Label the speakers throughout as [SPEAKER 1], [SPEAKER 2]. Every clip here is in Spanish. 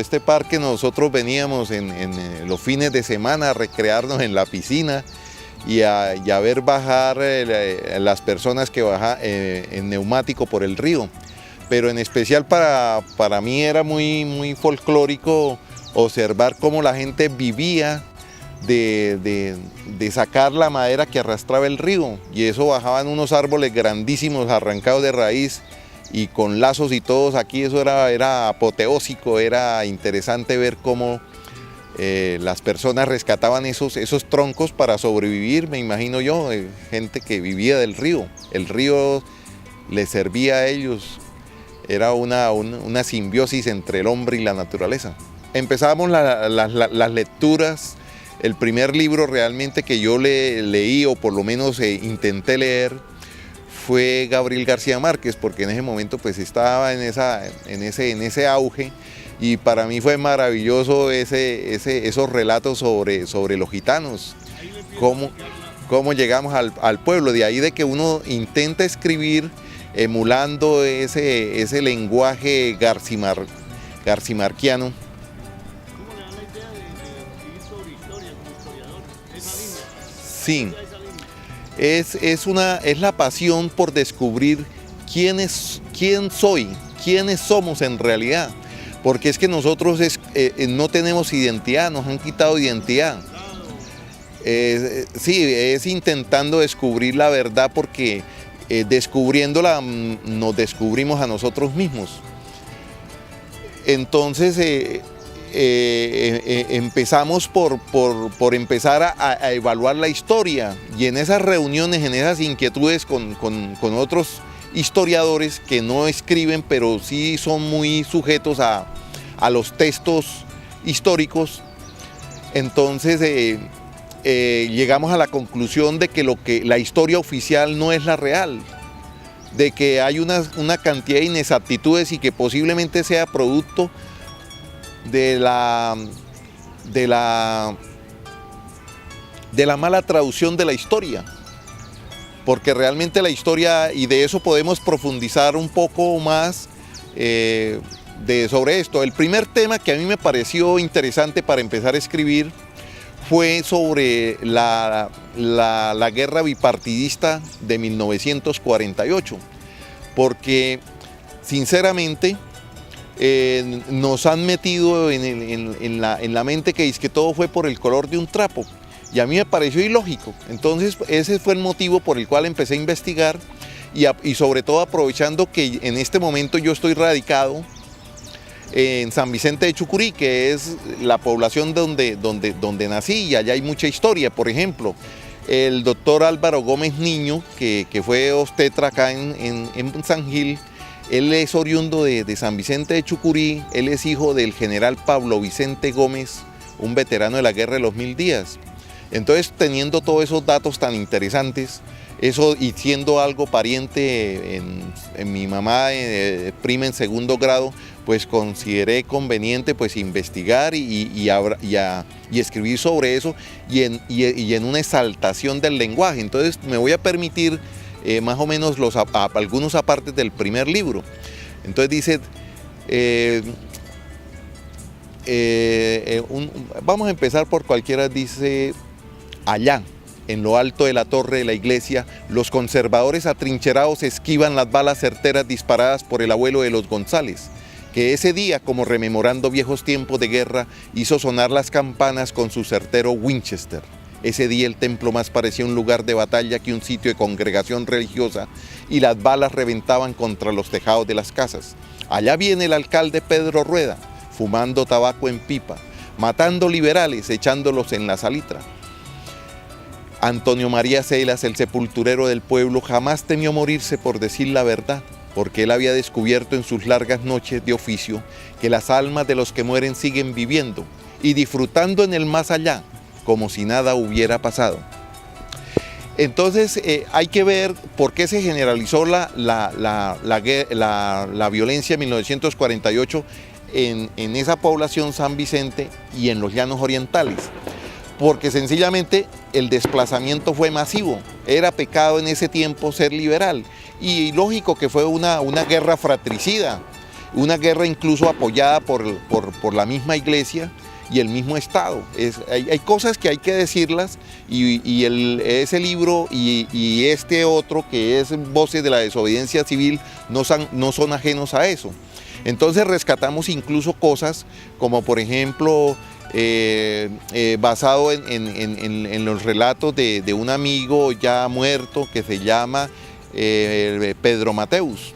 [SPEAKER 1] este parque nosotros veníamos en los fines de semana a recrearnos en la piscina y a ver bajar las personas que bajan en neumático por el río. Pero en especial para mí era muy folclórico observar cómo la gente vivía de sacar la madera que arrastraba el río, y eso bajaban unos árboles grandísimos arrancados de raíz y con lazos y todos aquí. Eso era apoteósico, era interesante ver cómo las personas rescataban esos troncos para sobrevivir, me imagino yo, gente que vivía del río. El río les servía a ellos, era una simbiosis entre el hombre y la naturaleza. Empezamos las lecturas. El primer libro realmente que yo leí, o por lo menos intenté leer, fue Gabriel García Márquez, porque en ese momento pues estaba en ese auge, y para mí fue maravilloso esos relatos sobre los gitanos, cómo llegamos al pueblo. De ahí de que uno intenta escribir emulando ese lenguaje garcimarquiano. Sí, es la pasión por descubrir quién soy, quiénes somos en realidad, porque es que nosotros no tenemos identidad, nos han quitado identidad. Sí, es intentando descubrir la verdad, porque descubriéndola nos descubrimos a nosotros mismos. Entonces, empezamos por empezar a evaluar la historia, y en esas reuniones, en esas inquietudes con otros historiadores que no escriben, pero sí son muy sujetos a los textos históricos, entonces llegamos a la conclusión de que la historia oficial no es la real, de que hay una cantidad de inexactitudes y que posiblemente sea producto de la mala traducción de la historia, porque realmente la historia, y de eso podemos profundizar un poco más sobre esto. El primer tema que a mí me pareció interesante para empezar a escribir fue sobre la guerra bipartidista de 1948, porque sinceramente nos han metido en la mente que es que todo fue por el color de un trapo, y a mí me pareció ilógico. Entonces ese fue el motivo por el cual empecé a investigar, y sobre todo aprovechando que en este momento yo estoy radicado en San Vicente de Chucurí, que es la población donde nací, y allá hay mucha historia. Por ejemplo, el doctor Álvaro Gómez Niño, que fue obstetra acá en San Gil, él es oriundo de San Vicente de Chucurí. Él es hijo del general Pablo Vicente Gómez, un veterano de la Guerra de los 1000 días. Entonces, teniendo todos esos datos tan interesantes, eso, y siendo algo pariente en mi mamá, prima en segundo grado, pues consideré conveniente pues investigar y escribir sobre eso, y en una exaltación del lenguaje. Entonces me voy a permitir más o menos algunos apartes del primer libro. Entonces dice, vamos a empezar por cualquiera. Dice: allá, en lo alto de la torre de la iglesia, los conservadores atrincherados esquivan las balas certeras disparadas por el abuelo de los González, que ese día, como rememorando viejos tiempos de guerra, hizo sonar las campanas con su certero Winchester. Ese día el templo más parecía un lugar de batalla que un sitio de congregación religiosa, y las balas reventaban contra los tejados de las casas. Allá viene el alcalde Pedro Rueda, fumando tabaco en pipa, matando liberales, echándolos en la salitra. Antonio María Celas, el sepulturero del pueblo, jamás temió morirse por decir la verdad, porque él había descubierto en sus largas noches de oficio que las almas de los que mueren siguen viviendo y disfrutando en el más allá, como si nada hubiera pasado. Entonces hay que ver por qué se generalizó la violencia en 1948 en esa población San Vicente y en los llanos orientales. Porque sencillamente el desplazamiento fue masivo. Era pecado en ese tiempo ser liberal, y lógico que fue una guerra fratricida. una guerra incluso apoyada por la misma iglesia y el mismo Estado. Hay cosas que hay que decirlas ese libro y este otro que es Voces de la Desobediencia Civil no son ajenos a eso. Entonces rescatamos incluso cosas como por ejemplo basado en los relatos de un amigo ya muerto que se llama Pedro Mateus,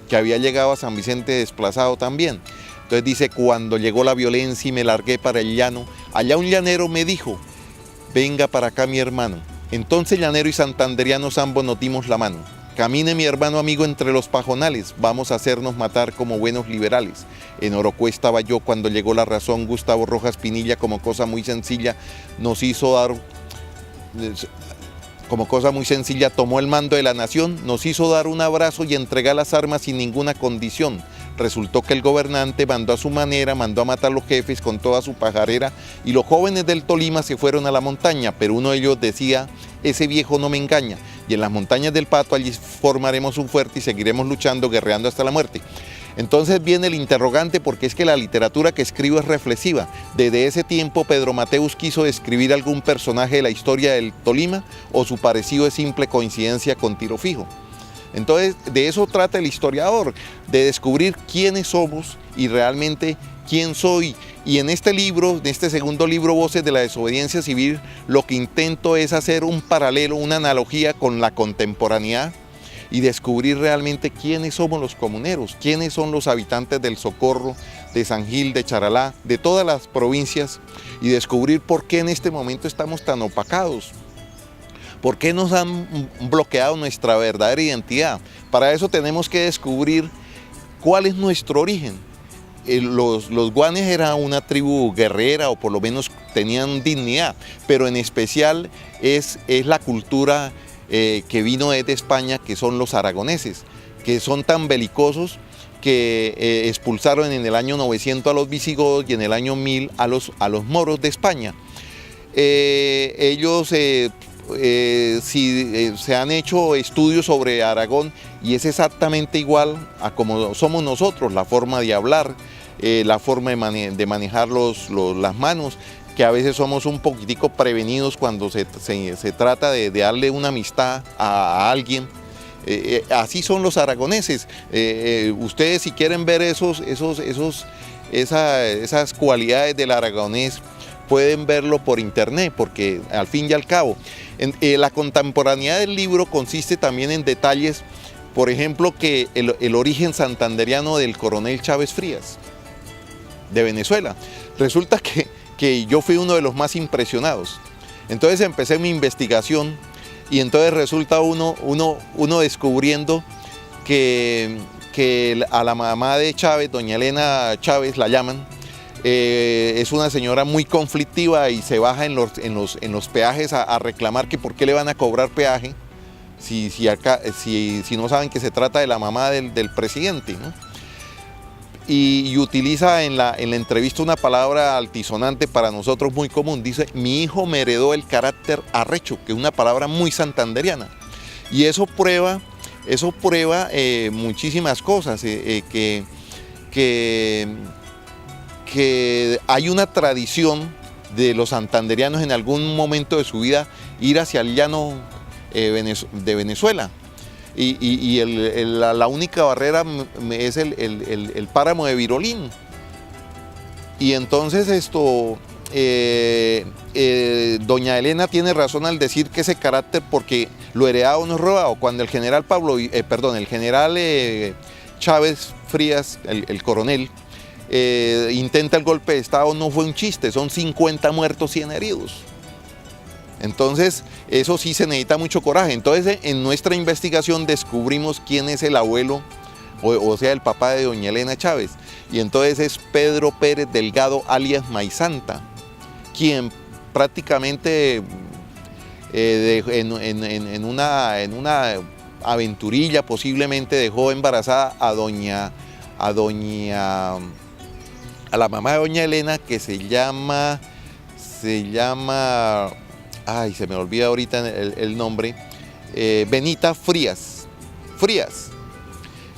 [SPEAKER 1] que había llegado a San Vicente desplazado también. Entonces dice, cuando llegó la violencia y me largué para el llano, allá un llanero me dijo, venga para acá mi hermano. Entonces llanero y santanderianos ambos nos dimos la mano. Camine mi hermano amigo entre los pajonales, vamos a hacernos matar como buenos liberales. En Orocué estaba yo cuando llegó la razón, Gustavo Rojas Pinilla como cosa muy sencilla nos hizo dar... Como cosa muy sencilla, tomó el mando de la nación, nos hizo dar un abrazo y entregar las armas sin ninguna condición. Resultó que el gobernante mandó a su manera, mandó a matar a los jefes con toda su pajarera y los jóvenes del Tolima se fueron a la montaña, pero uno de ellos decía, ese viejo no me engaña, y en las montañas del Pato allí formaremos un fuerte y seguiremos luchando, guerreando hasta la muerte. Entonces viene el interrogante porque es que la literatura que escribo es reflexiva. Desde ese tiempo Pedro Mateus quiso describir algún personaje de la historia del Tolima o su parecido es simple coincidencia con tiro fijo. Entonces de eso trata el historiador, de descubrir quiénes somos y realmente quién soy. Y en este libro, en este segundo libro, Voces de la Desobediencia Civil, lo que intento es hacer un paralelo, una analogía con la contemporaneidad y descubrir realmente quiénes somos los comuneros, quiénes son los habitantes del Socorro, de San Gil, de Charalá, de todas las provincias y descubrir por qué en este momento estamos tan opacados, por qué nos han bloqueado nuestra verdadera identidad. Para eso tenemos que descubrir cuál es nuestro origen. Los guanes eran una tribu guerrera o por lo menos tenían dignidad, pero en especial es la cultura que vino desde España, que son los aragoneses, que son tan belicosos que expulsaron en el año 900 a los visigodos y en el año 1000 a los moros de España. Ellos se han hecho estudios sobre Aragón y es exactamente igual a como somos nosotros, la forma de hablar, la forma de manejar las manos, que a veces somos un poquitico prevenidos cuando se trata de darle una amistad a alguien. Así son los aragoneses. Ustedes si quieren ver esas cualidades del aragonés, pueden verlo por internet, porque al fin y al cabo, la contemporaneidad del libro consiste también en detalles, por ejemplo, que el origen santanderiano del coronel Chávez Frías, de Venezuela. Resulta que yo fui uno de los más impresionados. Entonces empecé mi investigación y entonces resulta uno descubriendo que a la mamá de Chávez, doña Elena Chávez la llaman, es una señora muy conflictiva y se baja en los peajes a reclamar que por qué le van a cobrar peaje si no saben que se trata de la mamá del presidente, ¿no? Y utiliza en la entrevista una palabra altisonante para nosotros muy común. Dice, mi hijo me heredó el carácter arrecho, que es una palabra muy santanderiana. Y eso prueba muchísimas cosas, que hay una tradición de los santanderianos en algún momento de su vida ir hacia el llano de Venezuela. Y la única barrera es el páramo de Virolín. Y entonces doña Elena tiene razón al decir que ese carácter, porque lo heredado no es robado. Cuando el general Chávez Frías, el coronel, intenta el golpe de Estado, no fue un chiste, son 50 muertos, 100 heridos. Entonces, eso sí se necesita mucho coraje. Entonces, en nuestra investigación descubrimos quién es el abuelo, o sea, el papá de doña Elena Chávez. Y entonces es Pedro Pérez Delgado, alias Maizanta, quien prácticamente en una aventurilla posiblemente dejó embarazada a la mamá de doña Elena, que se llama, ay, se me olvida ahorita el nombre, Benita Frías.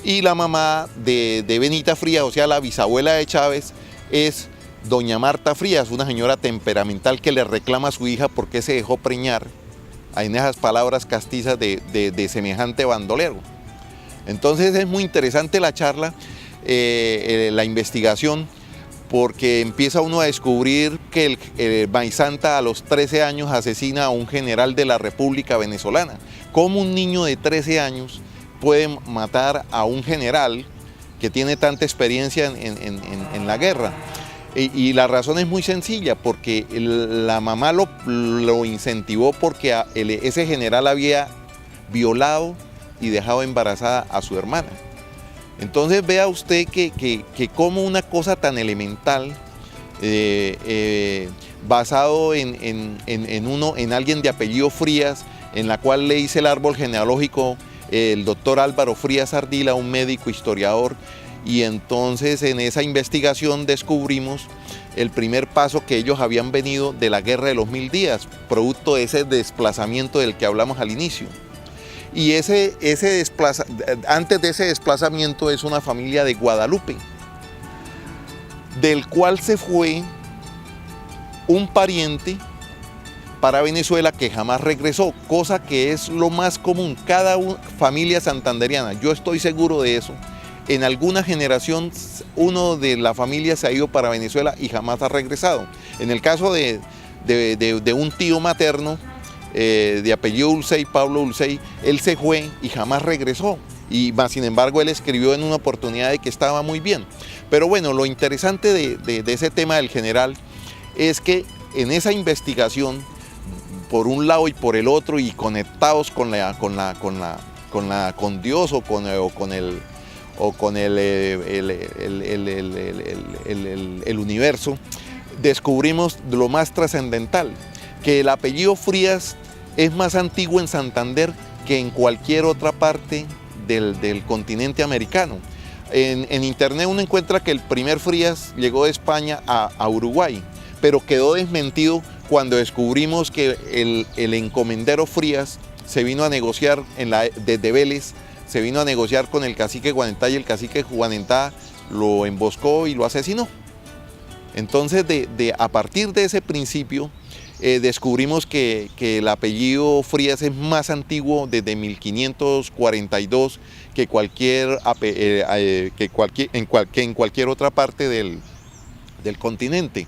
[SPEAKER 1] Y la mamá de Benita Frías, o sea, la bisabuela de Chávez, es doña Marta Frías, una señora temperamental que le reclama a su hija por qué se dejó preñar en esas palabras castizas de semejante bandolero. Entonces es muy interesante la charla, la investigación, porque empieza uno a descubrir que el Maizanta a los 13 años asesina a un general de la República Venezolana. ¿Cómo un niño de 13 años puede matar a un general que tiene tanta experiencia en la guerra? Y la razón es muy sencilla, porque la mamá lo incentivó porque ese general había violado y dejado embarazada a su hermana. Entonces vea usted que como una cosa tan elemental, basado en alguien de apellido Frías, en la cual le hice el árbol genealógico el doctor Álvaro Frías Ardila, un médico historiador, y entonces en esa investigación descubrimos el primer paso que ellos habían venido de la Guerra de los 1000 días, producto de ese desplazamiento del que hablamos al inicio. Y antes de ese desplazamiento es una familia de Guadalupe, del cual se fue un pariente para Venezuela que jamás regresó, cosa que es lo más común. Cada familia santanderiana, yo estoy seguro de eso, en alguna generación uno de la familia se ha ido para Venezuela y jamás ha regresado. En el caso de un tío materno, de apellido Ulcey, Pablo Ulcey, él se fue y jamás regresó. Y sin embargo él escribió en una oportunidad de que estaba muy bien. Pero bueno, lo interesante de ese tema del general es que en esa investigación, por un lado y por el otro, y conectados con Dios o con el universo, descubrimos lo más trascendental, que el apellido Frías es más antiguo en Santander que en cualquier otra parte del continente americano. En internet uno encuentra que el primer Frías llegó de España a Uruguay, pero quedó desmentido cuando descubrimos que el encomendero Frías se vino a negociar desde Vélez, se vino a negociar con el cacique Guanentá, y el cacique Guanentá lo emboscó y lo asesinó. Entonces, a partir de ese principio, descubrimos que el apellido Frías es más antiguo desde 1542 que en cualquier otra parte del continente.